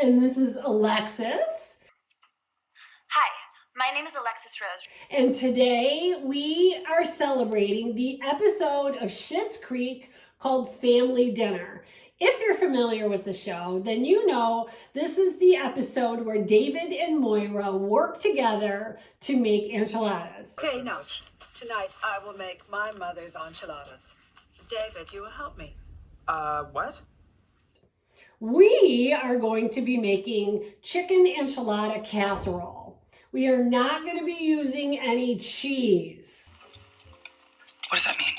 And this is Alexis. Hi, my name is Alexis Rose. And today we are celebrating the episode of Schitt's Creek called Family Dinner. If you're familiar with the show, then you know this is the episode where David and Moira work together to make enchiladas. Okay, now, tonight I will make my mother's enchiladas. David, you will help me. What? We are going to be making chicken enchilada casserole. We are not going to be using any cheese. What does that mean?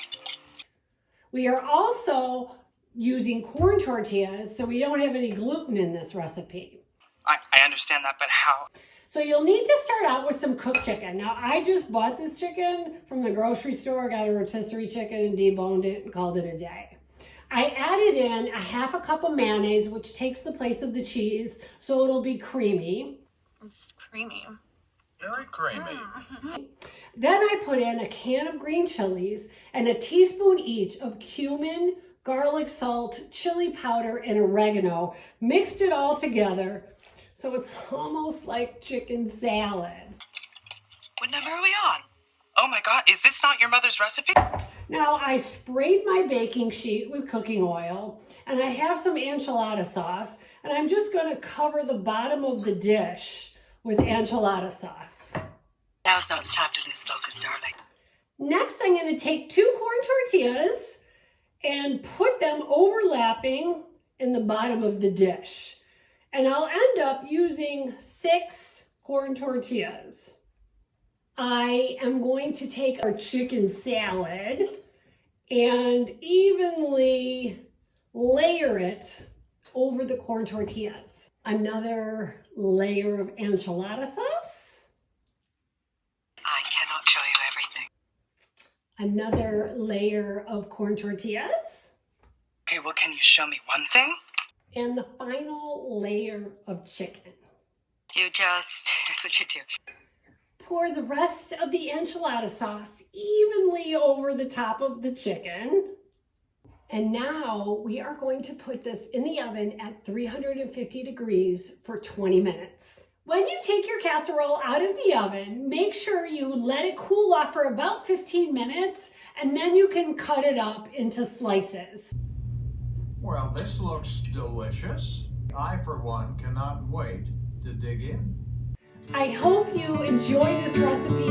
We are also using corn tortillas, so we don't have any gluten in this recipe. I understand that, but how? So you'll need to start out with some cooked chicken. Now, I just bought this chicken from the grocery store, got a rotisserie chicken and deboned it and called it a day. I added in a half a cup of mayonnaise, which takes the place of the cheese, so it'll be creamy. It's creamy. Very creamy. Then I put in a can of green chilies and a teaspoon each of cumin, garlic salt, chili powder, and oregano. Mixed it all together, so it's almost like chicken salad. What number are we on? Oh my God, is this not your mother's recipe? Now, I sprayed my baking sheet with cooking oil, and I have some enchilada sauce, and I'm just going to cover the bottom of the dish with enchilada sauce. Now's not the time to lose focus, darling. Next, I'm going to take 2 corn tortillas and put them overlapping in the bottom of the dish. And I'll end up using 6 corn tortillas. I am going to take our chicken salad and evenly layer it over the corn tortillas. Another layer of enchilada sauce. I cannot show you everything. Another layer of corn tortillas. Okay, well, can you show me one thing? And the final layer of chicken. Here's what you do. Pour the rest of the enchilada sauce evenly over the top of the chicken. And now we are going to put this in the oven at 350 degrees for 20 minutes. When you take your casserole out of the oven, make sure you let it cool off for about 15 minutes, and then you can cut it up into slices. Well, this looks delicious. I, for one, cannot wait to dig in. I hope you enjoy this recipe.